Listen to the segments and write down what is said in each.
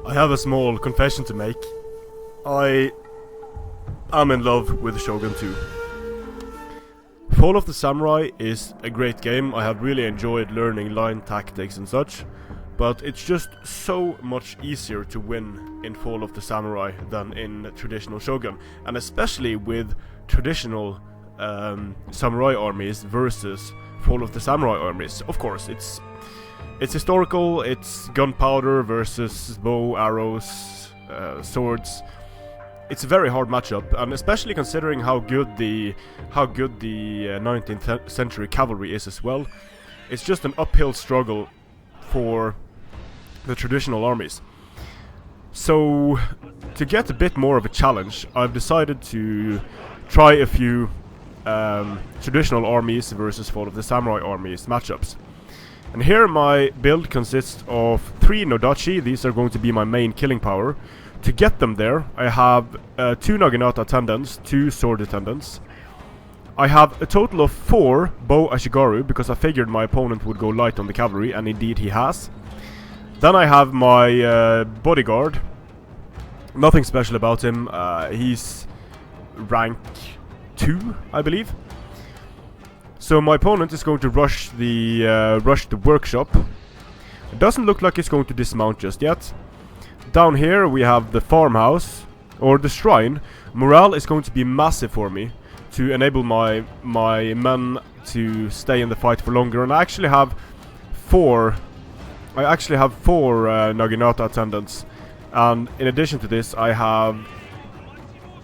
I have a small confession to make. I am in love with Shogun 2. Fall of the Samurai is a great game. I have really enjoyed learning line tactics and such, but it's just so much easier to win in Fall of the Samurai than in traditional Shogun, and especially with traditional samurai armies versus Fall of the Samurai armies. Of course, it's historical, it's gunpowder versus bow, arrows, swords. It's a very hard matchup, and especially considering how good the 19th century cavalry is as well. It's just an uphill struggle for the traditional armies. So, to get a bit more of a challenge, I've decided to try a few traditional armies versus Fall of the Samurai armies matchups. And here my build consists of 3 Nodachi. These are going to be my main killing power. To get them there, I have 2 naginata attendants, 2 sword attendants. I have a total of 4 bow ashigaru, because I figured my opponent would go light on the cavalry, and indeed he has. Then I have my bodyguard. Nothing special about him. He's rank 2, I believe. So my opponent is going to rush the workshop. It doesn't look like he's going to dismount just yet. Down here we have the farmhouse, or the shrine. Morale is going to be massive for me to enable my men to stay in the fight for longer. And I actually have 4 naginata attendants. And in addition to this, I have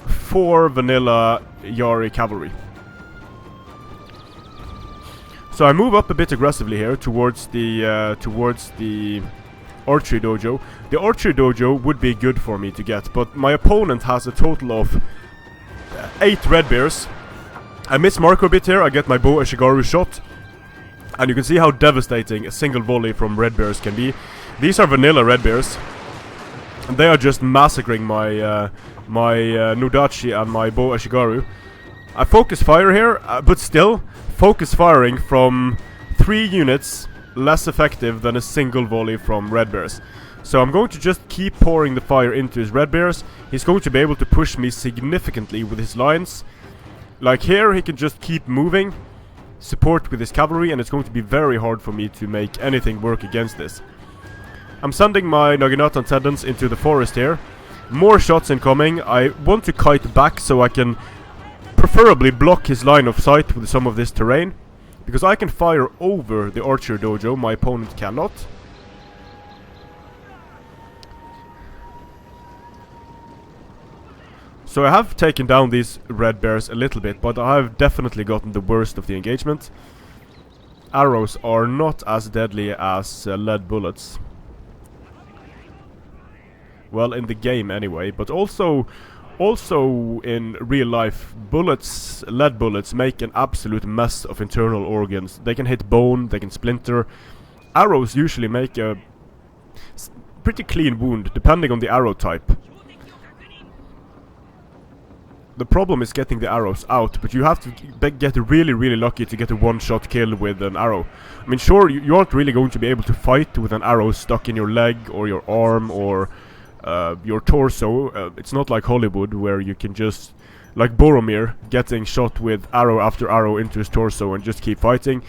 4 vanilla yari cavalry. So I move up a bit aggressively here towards the archery dojo. The archery dojo would be good for me to get, but my opponent has a total of 8 red bears. I miss Marco a bit here. I get my bow ashigaru shot, and you can see how devastating a single volley from red bears can be. These are vanilla red bears, and they are just massacring my Nodachi and my bow ashigaru. I focus fire here, but still, focus firing from 3 units less effective than a single volley from red bears. So I'm going to just keep pouring the fire into his red bears. He's going to be able to push me significantly with his lines. Like here, he can just keep moving, support with his cavalry, and it's going to be very hard for me to make anything work against this. I'm sending my naginata attendants into the forest here. More shots incoming. I want to kite back so I can preferably block his line of sight with some of this terrain, because I can fire over the archer dojo, my opponent cannot. So I have taken down these red bears a little bit, but I have definitely gotten the worst of the engagement. Arrows are not as deadly as lead bullets. Well, in the game anyway, but also in real life, lead bullets make an absolute mess of internal organs. They can hit bone, they can splinter. Arrows usually make a pretty clean wound, depending on the arrow type. The problem is getting the arrows out, but you have to get really, really lucky to get a one-shot kill with an arrow. I mean, sure, you aren't really going to be able to fight with an arrow stuck in your leg or your arm or your torso. It's not like Hollywood, where you can just, like Boromir, getting shot with arrow after arrow into his torso and just keep fighting.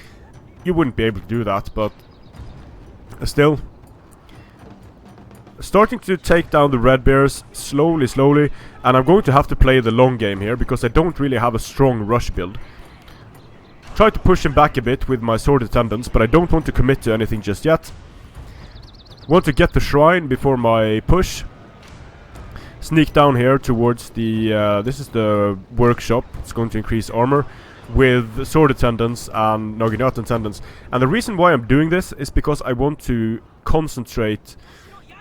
You wouldn't be able to do that, but still. Starting to take down the red bears slowly, and I'm going to have to play the long game here because I don't really have a strong rush build. Try to push him back a bit with my sword attendants, but I don't want to commit to anything just yet. Want to get the shrine before my push. Sneak down here towards the this is the workshop. It's going to increase armor with sword attendants and naginata attendants. And the reason why I'm doing this is because I want to concentrate.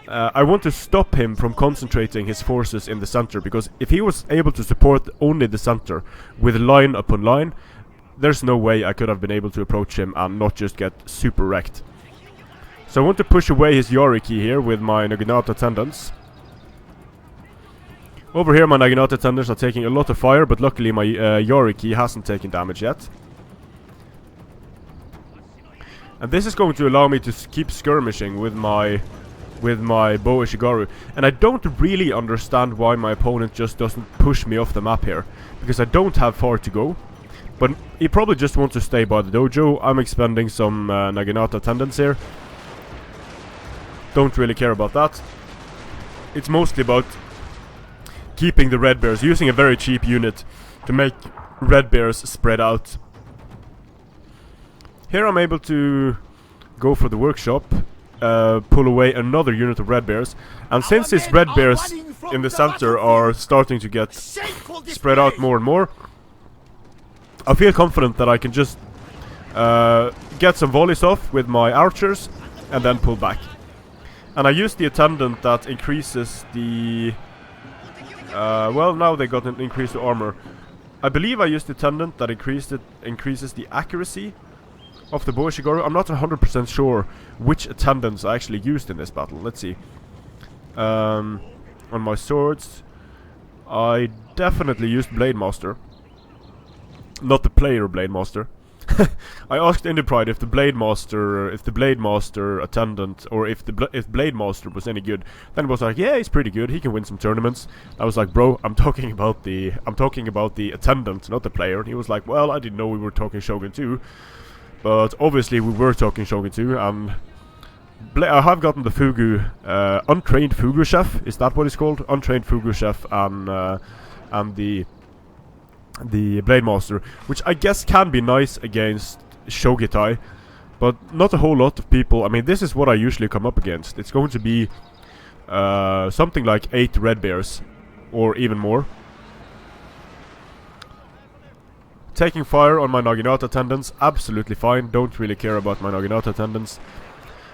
I want to stop him from concentrating his forces in the center, because if he was able to support only the center with line upon line, there's no way I could have been able to approach him and not just get super wrecked. So I want to push away his Yariki here with my naginata attendants. Over here my naginata attendants are taking a lot of fire, but luckily my Yariki hasn't taken damage yet. And this is going to allow me to keep skirmishing with my with my bow Ishigaru, and I don't really understand why my opponent just doesn't push me off the map here, because I don't have far to go. But he probably just wants to stay by the dojo. I'm expending some naginata attendants here. Don't really care about that. It's mostly about keeping the red bears, using a very cheap unit to make red bears spread out. Here I'm able to go for the workshop, pull away another unit of red bears, and since these red bears in the center are starting to get spread out more and more, I feel confident that I can just get some volleys off with my archers and then pull back. And I use the attendant that increases the... well, now they got an increase to armor. I believe I used the attendant that increases the accuracy of the bow Ishigaru. I'm not 100% sure which attendants I actually used in this battle. Let's see. On my swords, I definitely used Blade Master. Not the player Blade Master. I asked Indie if the Blade Master attendant, or if Blade Master was any good. Then it was like, yeah, he's pretty good. He can win some tournaments. I was like, bro, I'm talking about the attendant, not the player. And he was like, well, I didn't know we were talking Shogun 2, but obviously we were talking Shogun 2. And I have gotten the Fugu, untrained Fugu chef. Is that what it's called? Untrained Fugu chef and the Blade Master, which I guess can be nice against Shogitai, but not a whole lot of people. I mean, this is what I usually come up against. It's going to be something like 8 red bears, or even more. Taking fire on my Naginata attendants, absolutely fine. Don't really care about my Naginata attendants.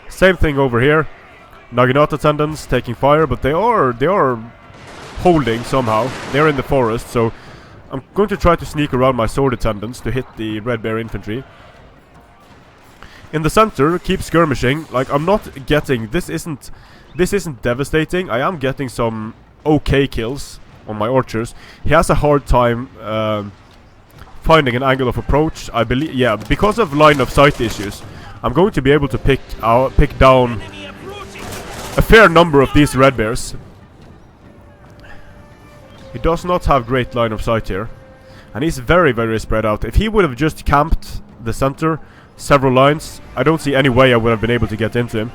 Same thing over here. Naginata attendants taking fire, but they are holding somehow. They're in the forest, so I'm going to try to sneak around my sword attendants to hit the red bear infantry. In the center, keep skirmishing. Like, I'm not getting... This isn't devastating. I am getting some okay kills on my archers. He has a hard time finding an angle of approach. I believe... Yeah, because of line of sight issues, I'm going to be able to pick down a fair number of these red bears. He does not have great line of sight here, and he's very, very spread out. If he would have just camped the center, several lines, I don't see any way I would have been able to get into him.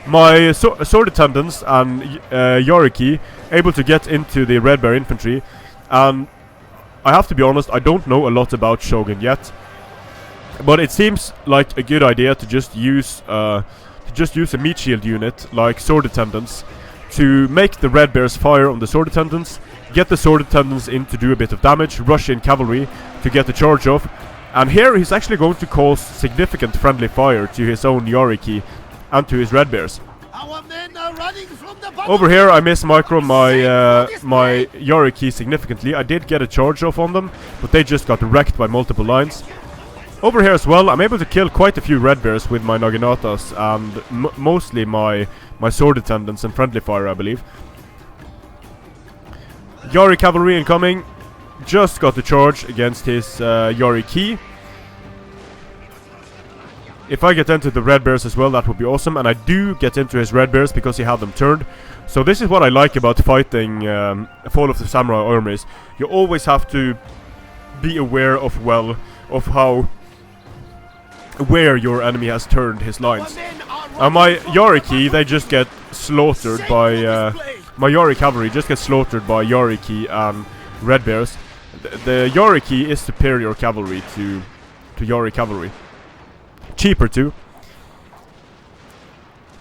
My sword attendants and Yariki able to get into the red bear infantry, and I have to be honest, I don't know a lot about Shogun yet, but it seems like a good idea to just use a meat shield unit like sword attendants to make the red bears fire on the sword attendants. Get the sword attendants in to do a bit of damage, rush in cavalry to get the charge off, and here he's actually going to cause significant friendly fire to his own Yariki and to his red bears. Over here I miss micro my Yariki significantly. I did get a charge off on them, but they just got wrecked by multiple lines. Over here as well, I'm able to kill quite a few red bears with my Naginatas and mostly my sword attendants and friendly fire, I believe. Yari cavalry incoming. Just got the charge against his Yariki. If I get into the red bears as well, that would be awesome. And I do get into his red bears because he had them turned. So this is what I like about fighting Fall of the Samurai armies. You always have to be aware of where your enemy has turned his lines. My Yariki, they just get slaughtered by... my Yari cavalry just gets slaughtered by Yariki and red bears. The Yariki is superior cavalry to Yari cavalry. Cheaper too.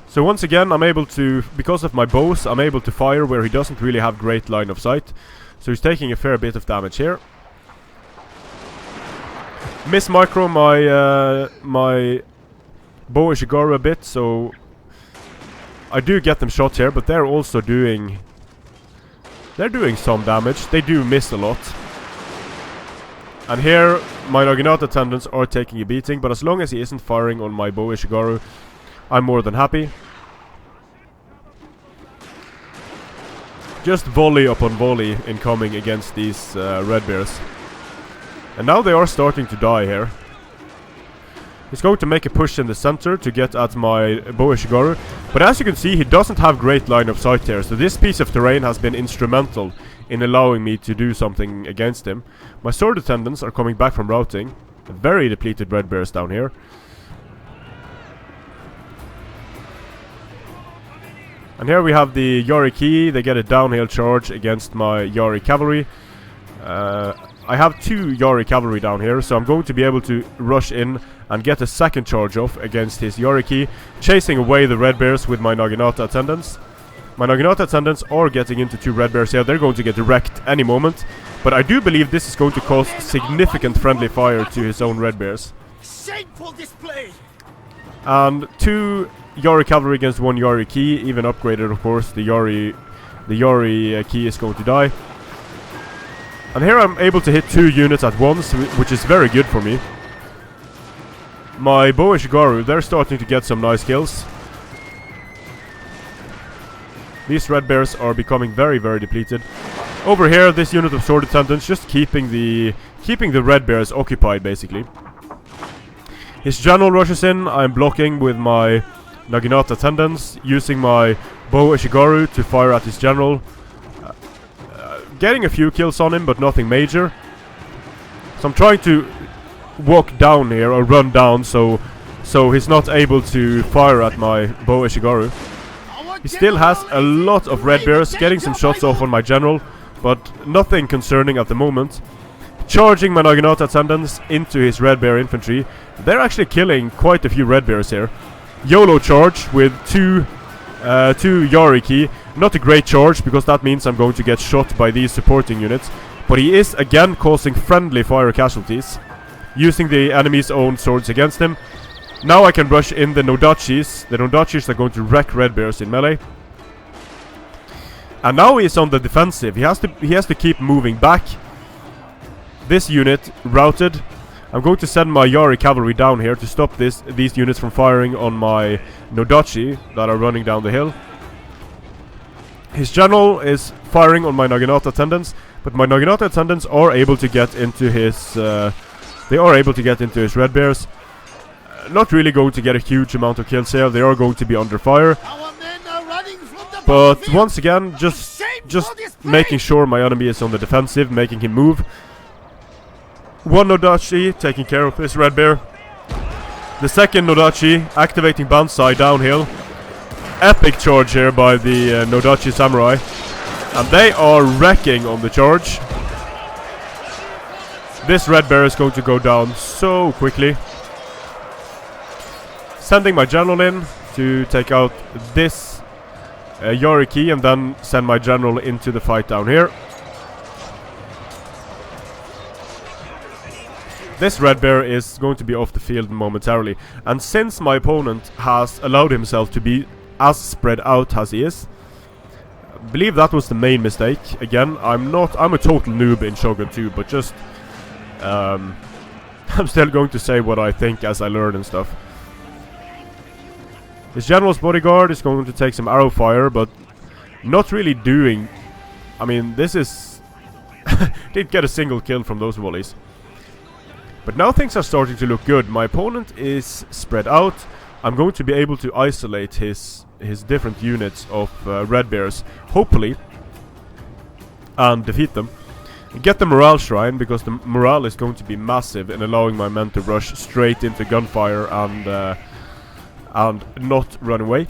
So once again, I'm able to, because of my bows, I'm able to fire where he doesn't really have great line of sight. So he's taking a fair bit of damage here. Miss micro my bow Ishigaru a bit, so I do get them shot here, but they're also doing some damage. They do miss a lot. And here my Naginata attendants are taking a beating, but as long as he isn't firing on my bow Ishigaru, I'm more than happy. Just volley upon volley incoming against these red bears. And now they are starting to die here. He's going to make a push in the center to get at my bow Ishigaru. But as you can see, he doesn't have great line of sight here, so this piece of terrain has been instrumental in allowing me to do something against him. My sword attendants are coming back from routing. Very depleted red bears down here. And here we have the Yari key. They get a downhill charge against my Yari cavalry. I have 2 Yari cavalry down here, so I'm going to be able to rush in and get a second charge off against his Yari key, chasing away the red bears with my naginata attendants. My naginata attendants are getting into 2 red bears here. They're going to get wrecked any moment, but I do believe this is going to cause significant friendly fire to his own red bears. Shameful display! And 2 Yari cavalry against 1 Yari key, even upgraded of course. The Yari key is going to die. And here I'm able to hit 2 units at once, which is very good for me. My bow Ishigaru, they're starting to get some nice kills. These red bears are becoming very, very depleted. Over here, this unit of sword attendants just keeping the red bears occupied, basically. His general rushes in. I'm blocking with my naginata attendants, using my bow Ishigaru to fire at his general. Getting a few kills on him, but nothing major. So I'm trying to walk down here, or run down, so he's not able to fire at my bow Ishigaru. He still has a lot of red bears, getting some shots off on my general, but nothing concerning at the moment. Charging my naginata attendants into his red bear infantry. They're actually killing quite a few red bears here. YOLO charge with 2 Yari key. Not a great charge, because that means I'm going to get shot by these supporting units. But he is again causing friendly fire casualties, using the enemy's own swords against him. Now I can rush in the Nodachis. The Nodachis are going to wreck red bears in melee. And now he's on the defensive. He has to keep moving back. This unit routed. I'm going to send my Yari cavalry down here to stop these units from firing on my Nodachi that are running down the hill. His general is firing on my naginata attendants, but my naginata attendants are able to get into his red bears. Not really going to get a huge amount of kills here. They are going to be under fire. But once again, just making sure my enemy is on the defensive, making him move. 1 Nodachi taking care of this red bear. The second Nodachi activating Banzai downhill. Epic charge here by the Nodachi samurai. And they are wrecking on the charge. This red bear is going to go down so quickly. Sending my general in to take out this Yari key, and then send my general into the fight down here. This red bear is going to be off the field momentarily, and since my opponent has allowed himself to be as spread out as he is, I believe that was the main mistake. Again, I'm a total noob in Shogun 2, but just I'm still going to say what I think as I learn and stuff. His general's bodyguard is going to take some arrow fire, but not really doing. I mean, this is did get a single kill from those volleys. But now things are starting to look good. My opponent is spread out. I'm going to be able to isolate his different units of red bears, hopefully, and defeat them. Get the morale shrine, because the morale is going to be massive in allowing my men to rush straight into gunfire and not run away.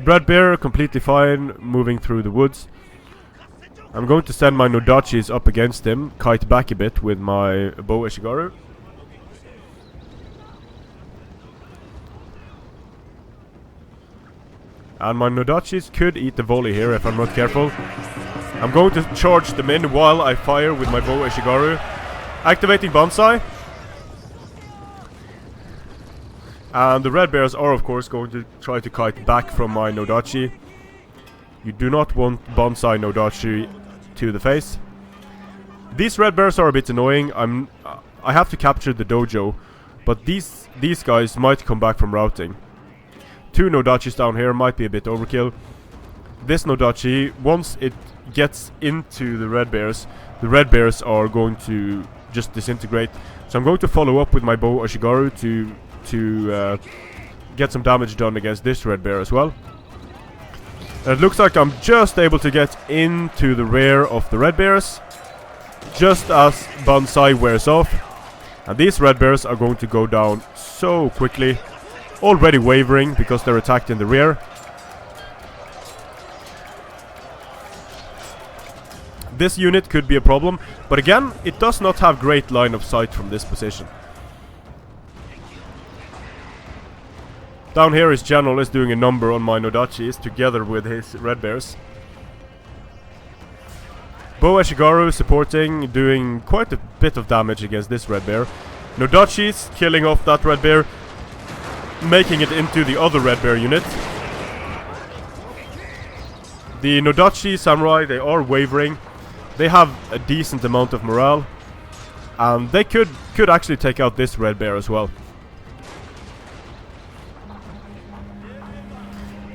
Red bear completely fine, moving through the woods. I'm going to send my Nodachis up against him, kite back a bit with my bow Ishigaru. And my Nodachis could eat the volley here if I'm not careful. I'm going to charge them in while I fire with my bow Ishigaru. Activating Banzai. And the red bears are of course going to try to kite back from my Nodachi. You do not want Banzai Nodachi to the face. These red bears are a bit annoying. I have to capture the dojo, but these guys might come back from routing. 2 Nodachis down here might be a bit overkill. This Nodachi, once it gets into the red bears are going to just disintegrate. So I'm going to follow up with my bow Ishigaru to to get some damage done against this red bear as well. It looks like I'm just able to get into the rear of the red bears just as Bonsai wears off, and these red bears are going to go down so quickly, already wavering because they're attacked in the rear. This unit could be a problem, but again, it does not have great line of sight from this position. Down here his general is doing a number on my Nodachis together with his red bears. Bo Eshigaru supporting, doing quite a bit of damage against this red bear. Nodachis killing off that red bear, making it into the other red bear unit. The Nodachi samurai, they are wavering. They have a decent amount of morale, and they could actually take out this red bear as well.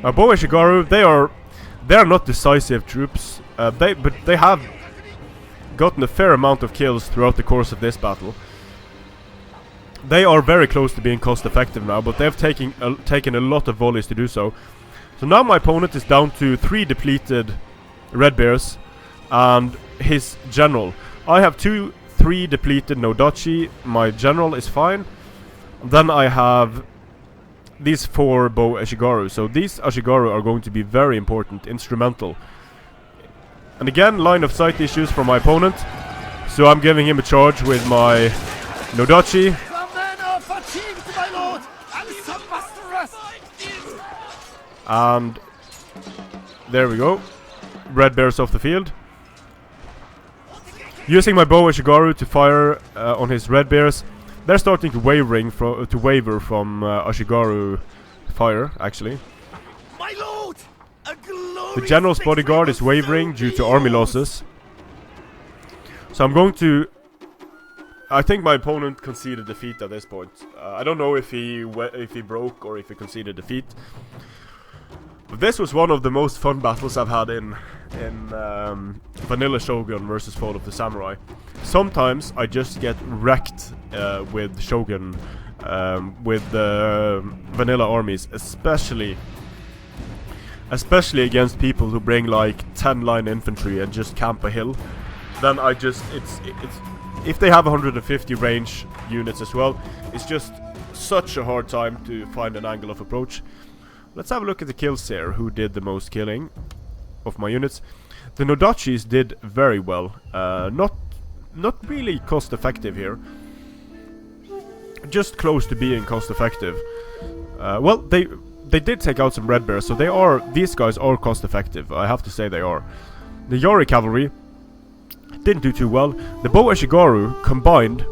Bo Eshigaru, they are not decisive troops, but they have gotten a fair amount of kills throughout the course of this battle. They are very close to being cost effective now, but they've taken a lot of volleys to do so. So now my opponent is down to 3 depleted red bears and his general. I have 3 depleted Nodachi. My general is fine. Then I have these 4 Bo Eshigaru. So these Ashigaru are going to be very important, instrumental. And again, line of sight issues from my opponent. So I'm giving him a charge with my Nodachi. The men are fatigued, my lord, and some must rest. And there we go. Red bears off the field. Using my Bo Eshigaru to fire on his red bears. They're starting to waver from Ashigaru fire, actually. My lord, a glorious The general's bodyguard is wavering due to army losses. So I'm going to... I think my opponent conceded defeat at this point. I don't know if he broke or if he conceded defeat. But this was one of the most fun battles I've had in Vanilla Shogun versus Fall of the Samurai. Sometimes I just get wrecked with Shogun, with the vanilla armies, especially against people who bring like 10 line infantry and just camp a hill. Then I just it's if they have 150 range units as well, it's just such a hard time to find an angle of approach. Let's have a look at the kills here. Who did the most killing of my units? The Nodachis did very well. Not really cost effective here. Just close to being cost effective. Well, they did take out some red bears, so these guys are cost effective. I have to say they are. The Yari cavalry didn't do too well. The Bo Eshigaru combined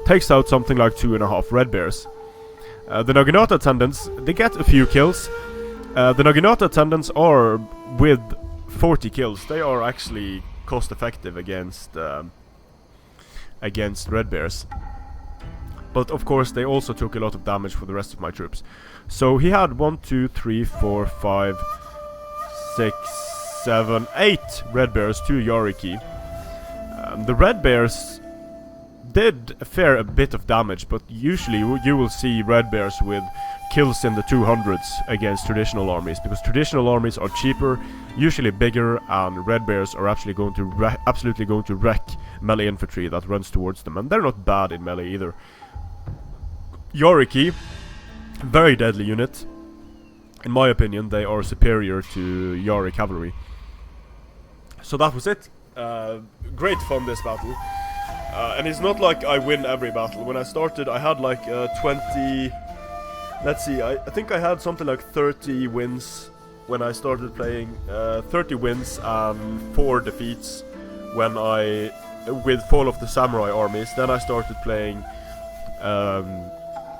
takes out something like 2.5 red bears. The naginata attendants, they get a few kills. The naginata attendants are with 40 kills. They are actually cost effective against red bears. But of course they also took a lot of damage for the rest of my troops. So he had 1, 2, 3, 4, 5, 6, 7, 8 red bears, 2 Yariki. The red bears did a fair bit of damage, but usually you will see red bears with kills in the 200s against traditional armies, because traditional armies are cheaper, usually bigger, and red bears are actually absolutely going to wreck melee infantry that runs towards them, and they're not bad in melee either. Yariki, very deadly unit. In my opinion, they are superior to Yari cavalry. So that was it. Great fun this battle. And it's not like I win every battle. When I started, I had like 20... Let's see, I think I had something like 30 wins when I started playing. 30 wins and 4 defeats with Fall of the Samurai armies. Then I started playing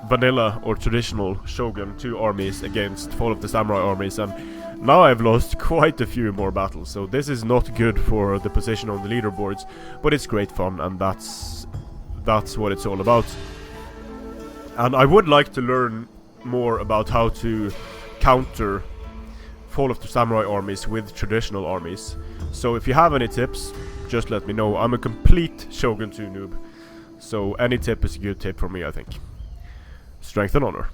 vanilla or traditional Shogun 2 armies against Fall of the Samurai armies, and now I've lost quite a few more battles, so this is not good for the position on the leaderboards, but it's great fun, and that's what it's all about. And I would like to learn more about how to counter Fall of the Samurai armies with traditional armies. So if you have any tips, just let me know. I'm a complete Shogun 2 noob, so any tip is a good tip for me, I think. strength and honor.